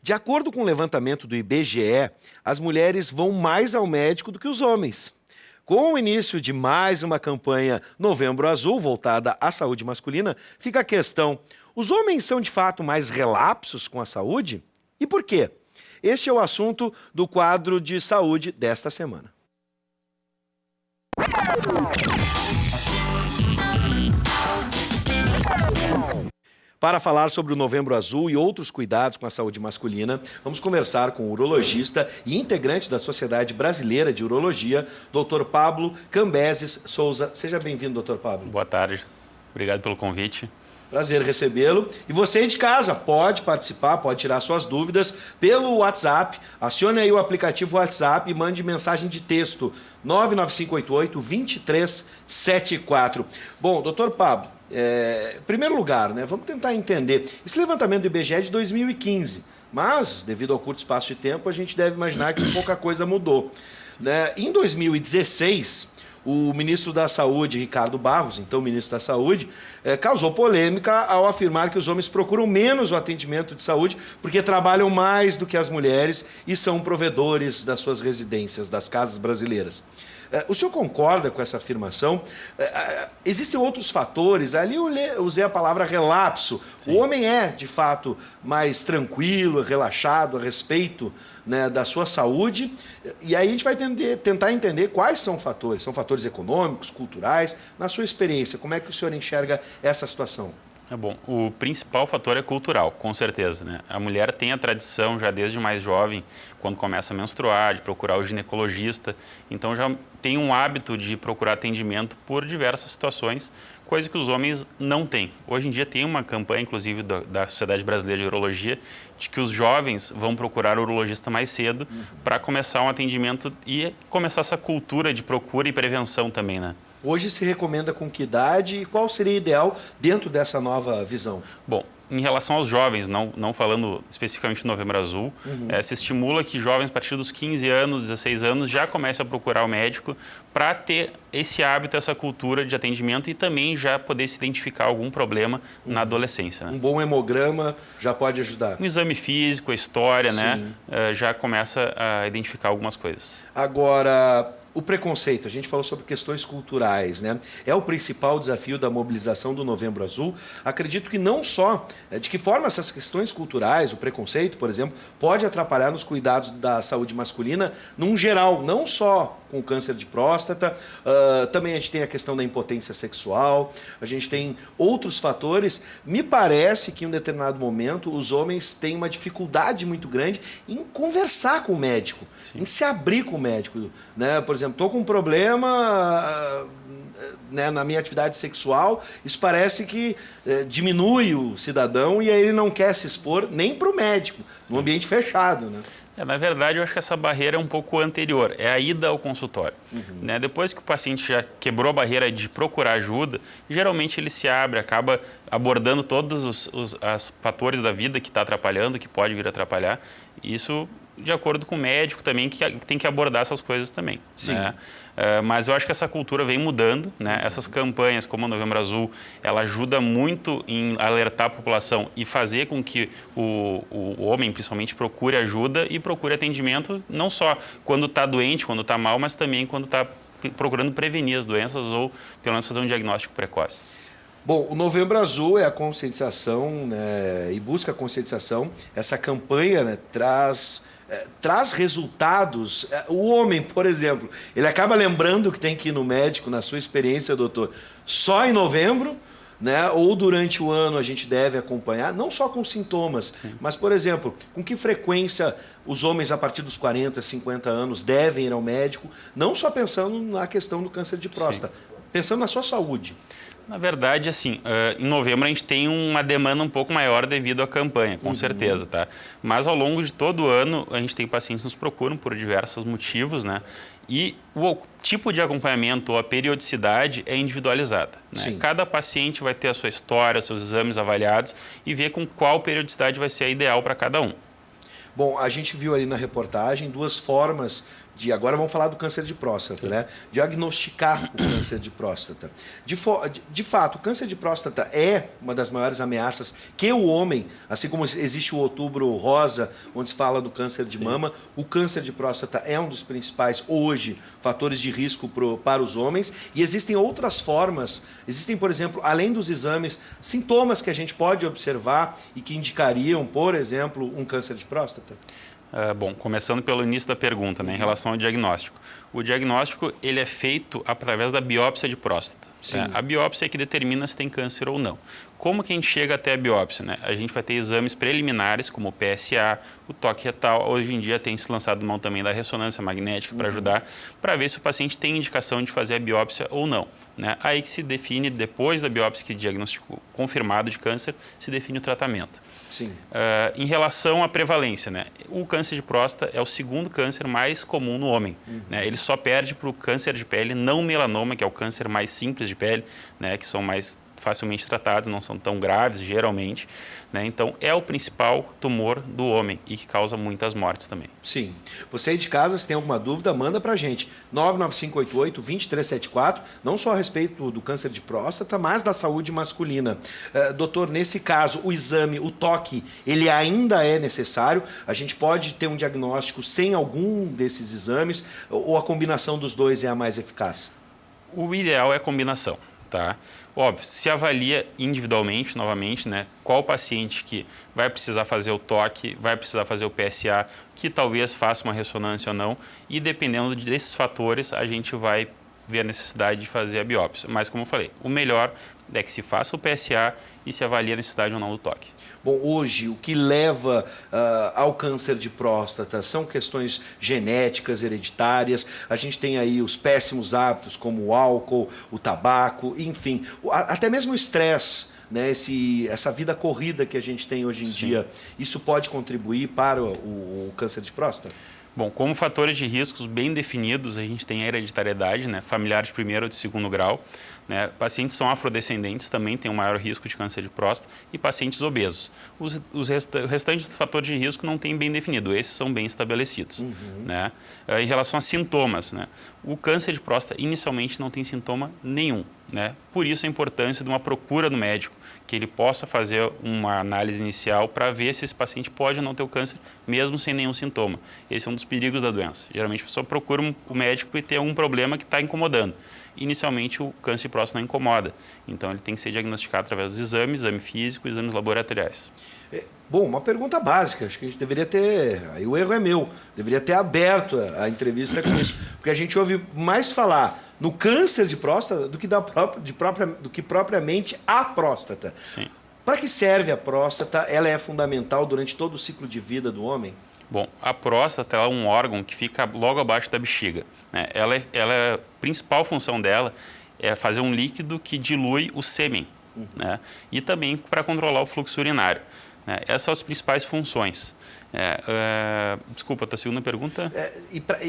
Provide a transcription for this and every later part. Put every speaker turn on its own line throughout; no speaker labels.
De acordo com o levantamento do IBGE, as mulheres vão mais ao médico do que os homens. Com o início de mais uma campanha Novembro Azul, voltada à saúde masculina, fica a questão: os homens são de fato mais relapsos com a saúde? E por quê? Este é o assunto do quadro de saúde desta semana. Para falar sobre o Novembro Azul e outros cuidados com a saúde masculina, vamos conversar com o urologista e integrante da Sociedade Brasileira de Urologia, Dr. Pablo Cambeses Souza. Seja bem-vindo, Dr. Pablo.
Boa tarde. Obrigado pelo convite.
Prazer recebê-lo. E você aí de casa pode participar, pode tirar suas dúvidas pelo WhatsApp. Acione aí o aplicativo WhatsApp e mande mensagem de texto 99588-2374. Bom, doutor Pablo, em primeiro lugar, vamos tentar entender. Esse levantamento do IBGE é de 2015, mas, devido ao curto espaço de tempo, a gente deve imaginar que pouca coisa mudou. Em 2016... o ministro da Saúde, Ricardo Barros, então ministro da Saúde, causou polêmica ao afirmar que os homens procuram menos o atendimento de saúde porque trabalham mais do que as mulheres e são provedores das suas residências, das casas brasileiras. O senhor concorda com essa afirmação? Existem outros fatores, ali eu usei a palavra relapso. Sim. O homem é, de fato, mais tranquilo, relaxado a respeito, da sua saúde, e aí a gente vai tentar entender quais são fatores. São fatores econômicos, culturais. Na sua experiência, como é que o senhor enxerga essa situação?
Bom, o principal fator é cultural, com certeza, A mulher tem a tradição, já desde mais jovem, quando começa a menstruar, de procurar o ginecologista. Então, já tem um hábito de procurar atendimento por diversas situações, coisa que os homens não têm. Hoje em dia tem uma campanha, inclusive, da Sociedade Brasileira de Urologia, de que os jovens vão procurar o urologista mais cedo para começar um atendimento e começar essa cultura de procura e prevenção também,
Hoje se recomenda com que idade e qual seria ideal dentro dessa nova visão?
Bom, em relação aos jovens, não falando especificamente do Novembro Azul, se estimula que jovens a partir dos 15 anos, 16 anos, já comecem a procurar o médico para ter esse hábito, essa cultura de atendimento e também já poder se identificar algum problema na adolescência.
Um bom hemograma já pode ajudar.
Um exame físico, a história, já começa a identificar algumas coisas.
Agora, o preconceito, a gente falou sobre questões culturais, É o principal desafio da mobilização do Novembro Azul. Acredito que não só, de que forma essas questões culturais, o preconceito, por exemplo, pode atrapalhar nos cuidados da saúde masculina, num geral, não só com o câncer de próstata, também a gente tem a questão da impotência sexual, a gente tem outros fatores. Me parece que em um determinado momento os homens têm uma dificuldade muito grande em conversar com o médico, em se abrir com o médico, Por exemplo, estou com um problema na minha atividade sexual, isso parece que diminui o cidadão e aí ele não quer se expor nem para o médico, num ambiente fechado,
Na verdade, eu acho que essa barreira é um pouco anterior, é a ida ao consultório. Depois que o paciente já quebrou a barreira de procurar ajuda, geralmente ele se abre, acaba abordando todos os fatores da vida que está atrapalhando, que pode vir a atrapalhar. Isso de acordo com o médico também, que tem que abordar essas coisas também. Mas eu acho que essa cultura vem mudando, Essas campanhas, como o Novembro Azul, ela ajuda muito em alertar a população e fazer com que o homem, principalmente, procure ajuda e procure atendimento, não só quando está doente, quando está mal, mas também quando está procurando prevenir as doenças ou, pelo menos, fazer um diagnóstico precoce.
Bom, o Novembro Azul é a conscientização, e busca a conscientização. Essa campanha traz resultados. O homem, por exemplo, ele acaba lembrando que tem que ir no médico, na sua experiência, doutor, só em novembro, ou durante o ano a gente deve acompanhar, não só com sintomas, mas, por exemplo, com que frequência os homens a partir dos 40, 50 anos devem ir ao médico, não só pensando na questão do câncer de próstata, pensando na sua saúde.
Na verdade, em novembro a gente tem uma demanda um pouco maior devido à campanha, com certeza, Mas ao longo de todo o ano a gente tem pacientes que nos procuram por diversos motivos, E o tipo de acompanhamento ou a periodicidade é individualizada, Cada paciente vai ter a sua história, os seus exames avaliados e ver com qual periodicidade vai ser a ideal para cada um.
Bom, a gente viu ali na reportagem duas formas agora vamos falar do câncer de próstata, né? Diagnosticar o câncer de próstata. De fato, o câncer de próstata é uma das maiores ameaças que o homem, assim como existe o Outubro Rosa, onde se fala do câncer de mama, o câncer de próstata é um dos principais, hoje, fatores de risco para os homens. E existem outras formas, existem, por exemplo, além dos exames, sintomas que a gente pode observar e que indicariam, por exemplo, um câncer de próstata?
Bom, começando pelo início da pergunta, né, em relação ao diagnóstico. O diagnóstico ele é feito através da biópsia de próstata. Né? A biópsia é que determina se tem câncer ou não. Como que a gente chega até a biópsia? Né? A gente vai ter exames preliminares, como o PSA, o toque retal. Hoje em dia tem se lançado mão também da ressonância magnética para ajudar, para ver se o paciente tem indicação de fazer a biópsia ou não. Né? Aí que se define, depois da biópsia que diagnosticou confirmado de câncer, se define o tratamento.
Sim.
Em relação à prevalência, né? O câncer de próstata é o segundo câncer mais comum no homem. Né? Ele só perde para o câncer de pele não melanoma, que é o câncer mais simples de pele, né? Que são mais facilmente tratados, não são tão graves geralmente, né? Então é o principal tumor do homem e que causa muitas mortes também.
Sim. Você aí de casa, se tem alguma dúvida, manda pra gente. 99588-2374, não só a respeito do câncer de próstata, mas da saúde masculina. Doutor, nesse caso, o exame, o toque, ele ainda é necessário? A gente pode ter um diagnóstico sem algum desses exames ou a combinação dos dois é a mais eficaz?
O ideal é a combinação. Tá? Óbvio, se avalia individualmente, novamente, né, qual paciente que vai precisar fazer o toque, vai precisar fazer o PSA, que talvez faça uma ressonância ou não, e dependendo desses fatores, a gente vai ver a necessidade de fazer a biópsia. Mas, como eu falei, o melhor é que se faça o PSA e se avalie a necessidade ou não do toque.
Bom, hoje o que leva ao câncer de próstata são questões genéticas, hereditárias. A gente tem aí os péssimos hábitos como o álcool, o tabaco, enfim, até mesmo o estresse, né? Essa vida corrida que a gente tem hoje em dia, isso pode contribuir para o câncer de próstata?
Bom, como fatores de riscos bem definidos, a gente tem a hereditariedade, né? Familiares de primeiro ou de segundo grau. Né? Pacientes são afrodescendentes também têm um maior risco de câncer de próstata e pacientes obesos. Os restantes fatores de risco não têm bem definido, esses são bem estabelecidos. Né? Em relação a sintomas, né? O câncer de próstata inicialmente não tem sintoma nenhum. Né? Por isso a importância de uma procura do médico, que ele possa fazer uma análise inicial para ver se esse paciente pode ou não ter o câncer, mesmo sem nenhum sintoma. Esse é um dos perigos da doença. Geralmente a pessoa procura o médico e tem algum problema que está incomodando. Inicialmente o câncer de próstata não incomoda, então ele tem que ser diagnosticado através dos exames, exame físico e exames laboratoriais.
Bom, uma pergunta básica, acho que a gente deveria ter, aí o erro é meu, deveria ter aberto a entrevista com isso, porque a gente ouve mais falar no câncer de próstata do que propriamente a próstata.
Sim.
Para que serve a próstata? Ela é fundamental durante todo o ciclo de vida do homem?
Bom, a próstata é um órgão que fica logo abaixo da bexiga. Né? A principal função dela é fazer um líquido que dilui o sêmen, né? E também para controlar o fluxo urinário. Né? Essas são as principais funções. Desculpa, a segunda pergunta?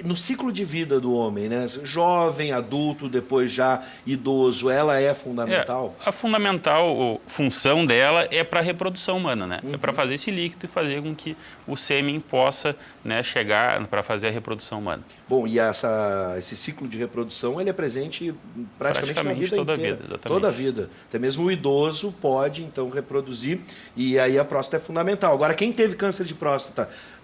No ciclo de vida do homem, né? Jovem, adulto, depois já idoso, ela é fundamental?
A fundamental função dela é para a reprodução humana, né? É para fazer esse líquido e fazer com que o sêmen possa, né, chegar para fazer a reprodução humana.
Bom, e esse ciclo de reprodução ele é presente praticamente na vida
toda
inteira.
A vida, exatamente.
Toda a vida. Até mesmo o idoso pode, então, reproduzir e aí a próstata é fundamental. Agora, quem teve câncer de próstata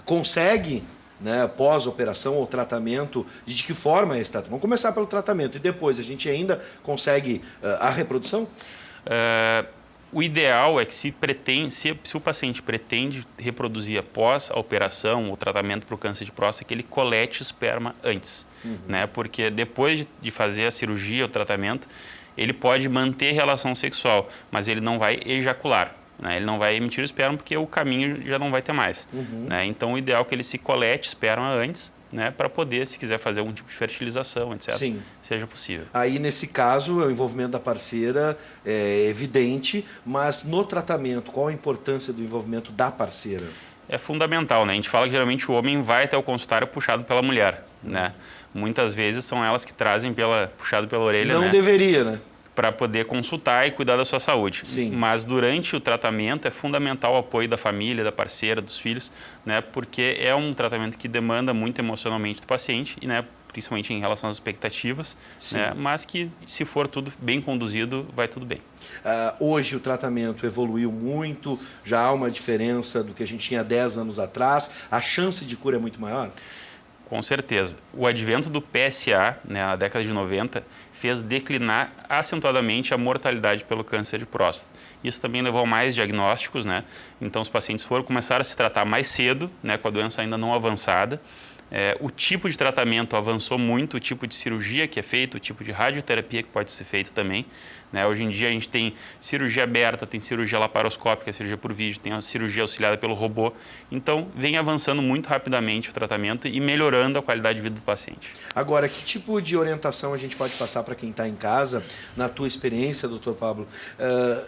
consegue, né, pós-operação ou tratamento, de que forma é esse tratamento? Vamos começar pelo tratamento e depois a gente ainda consegue a reprodução?
O ideal é que se o paciente pretende reproduzir após a operação ou tratamento para o câncer de próstata, que ele colete esperma antes. Né? Porque depois de fazer a cirurgia ou tratamento, ele pode manter relação sexual, mas ele não vai ejacular. Né? Ele não vai emitir o esperma porque o caminho já não vai ter mais. Né? Então, o ideal é que ele se colete esperma antes, né, para poder, se quiser fazer algum tipo de fertilização, etc.,
Sim.
seja possível.
Aí, nesse caso, o envolvimento da parceira é evidente, mas no tratamento, qual a importância do envolvimento da parceira?
É fundamental, né? A gente fala que geralmente o homem vai até o consultório puxado pela mulher, né? Muitas vezes são elas que trazem puxado pela orelha,
Não
né?
deveria, né?
para poder consultar e cuidar da sua saúde.
Sim.
Mas durante o tratamento é fundamental o apoio da família, da parceira, dos filhos, né? Porque é um tratamento que demanda muito emocionalmente do paciente e, né, principalmente em relação às expectativas, né? Mas que, se for tudo bem conduzido, vai tudo bem.
Hoje o tratamento evoluiu muito, já há uma diferença do que a gente tinha 10 anos atrás, a chance de cura é muito maior?
Com certeza. O advento do PSA, né, na década de 90, fez declinar acentuadamente a mortalidade pelo câncer de próstata. Isso também levou a mais diagnósticos, né? Então os pacientes começaram a se tratar mais cedo, né, com a doença ainda não avançada. O tipo de tratamento avançou muito, o tipo de cirurgia que é feito, o tipo de radioterapia que pode ser feita também. Né? Hoje em dia a gente tem cirurgia aberta, tem cirurgia laparoscópica, cirurgia por vídeo, tem a cirurgia auxiliada pelo robô. Então vem avançando muito rapidamente o tratamento e melhorando a qualidade de vida do paciente.
Agora, que tipo de orientação a gente pode passar para quem está em casa, na tua experiência, doutor Pablo?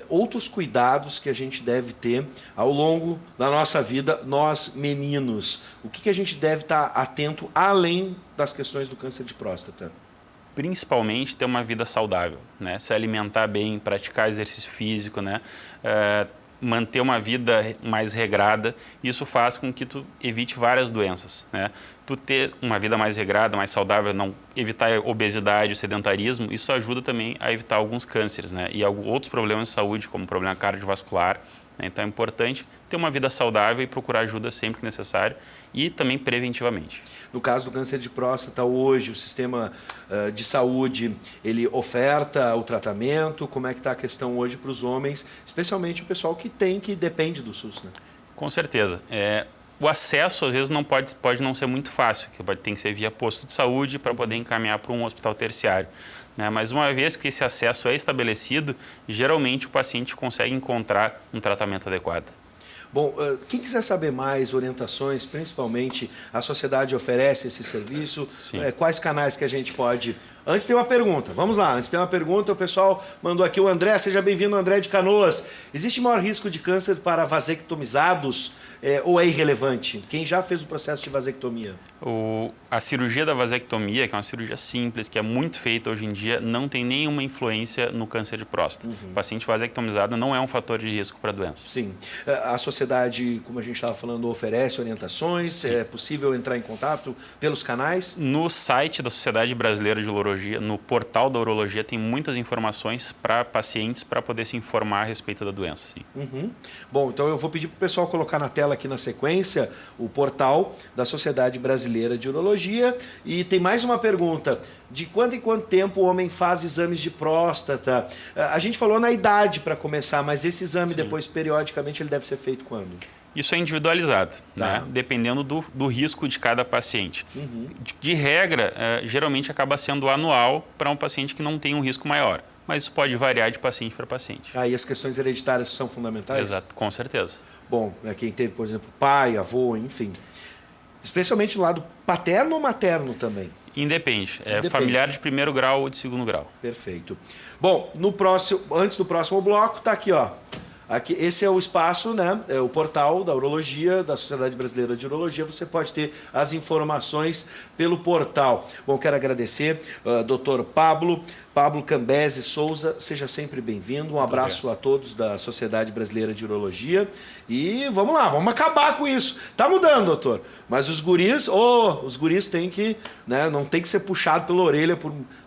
Outros cuidados que a gente deve ter ao longo da nossa vida, nós meninos, o que a gente deve estar atento além das questões do câncer de próstata?
Principalmente ter uma vida saudável, né? Se alimentar bem, praticar exercício físico, né? Manter uma vida mais regrada, isso faz com que tu evite várias doenças, né? Tu ter uma vida mais regrada, mais saudável, não evitar a obesidade, o sedentarismo, isso ajuda também a evitar alguns cânceres, né? E outros problemas de saúde, como problema cardiovascular. Então é importante ter uma vida saudável e procurar ajuda sempre que necessário e também preventivamente.
No caso do câncer de próstata, hoje o sistema de saúde, ele oferta o tratamento? Como é que está a questão hoje para os homens, especialmente o pessoal que depende do SUS, né?
Com certeza. O acesso, às vezes, pode não ser muito fácil, que tem que ser via posto de saúde para poder encaminhar para um hospital terciário. Né? Mas uma vez que esse acesso é estabelecido, geralmente o paciente consegue encontrar um tratamento adequado.
Bom, quem quiser saber mais orientações, principalmente a sociedade oferece esse serviço, quais canais que a gente pode... Antes tem uma pergunta, vamos lá, antes tem uma pergunta, o pessoal mandou aqui, o André, seja bem-vindo, André de Canoas. Existe maior risco de câncer para vasectomizados ou é irrelevante? Quem já fez o processo de vasectomia?
A cirurgia da vasectomia, que é uma cirurgia simples, que é muito feita hoje em dia, não tem nenhuma influência no câncer de próstata. O paciente vasectomizado não é um fator de risco para a doença.
Sim. A sociedade, como a gente estava falando, oferece orientações? Sim. É possível entrar em contato pelos canais?
No site da Sociedade Brasileira de Urologia, no portal da urologia, tem muitas informações para pacientes para poder se informar a respeito da doença. Sim.
Bom, então eu vou pedir para o pessoal colocar na tela aqui na sequência o portal da Sociedade Brasileira de Urologia. E tem mais uma pergunta: de quanto em quanto tempo o homem faz exames de próstata? A gente falou na idade para começar, mas esse exame depois, periodicamente, ele deve ser feito quando?
Isso é individualizado, né? Dependendo do risco de cada paciente. De regra, geralmente acaba sendo anual para um paciente que não tem um risco maior. Mas isso pode variar de paciente para paciente.
E as questões hereditárias são fundamentais?
Exato, com certeza.
Bom, quem teve, por exemplo, pai, avô, enfim. Especialmente no lado paterno ou materno também?
Independe. Familiar de primeiro grau ou de segundo grau.
Perfeito. Bom, antes do próximo bloco, está aqui, ó. Aqui, esse é o espaço, né? É o portal da urologia, da Sociedade Brasileira de Urologia. Você pode ter as informações pelo portal. Bom, quero agradecer, doutor Pablo Cambese Souza, seja sempre bem-vindo. Um abraço a todos da Sociedade Brasileira de Urologia. E vamos lá, vamos acabar com isso. Tá mudando, doutor. Mas os guris têm que, né, não tem que ser puxado pela orelha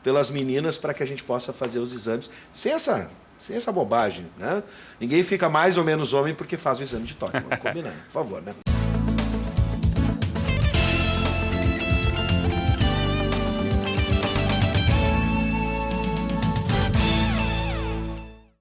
pelas meninas para que a gente possa fazer os exames sem essa bobagem, né? Ninguém fica mais ou menos homem porque faz o exame de toque. Vamos combinar, por favor, né?